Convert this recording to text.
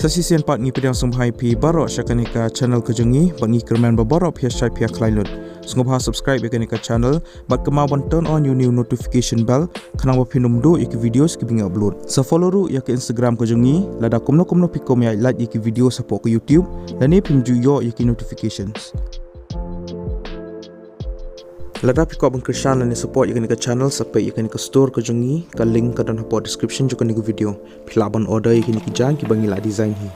Tasisian part ngi pedang sumhai pi barok syakanika channel kejengi bangi kerman baborok pia syai pia klailut. Sungguh subscribe yakanika channel bat kemawan turn on new notification bell kanang wapinum do yaki videos ki bingi upload. Sa follow ru yaki Instagram kejengi lada kumno pikom ya like yaki video support ke YouTube dan ni pimju yo yaki notifications. Lada pikau bangkirsan dan support yakan nika channel sampai yakan nika store ke jongi ka link ka dan hapot description juga nika video. Pilaban order yakan nika jang ki bangi la design hi.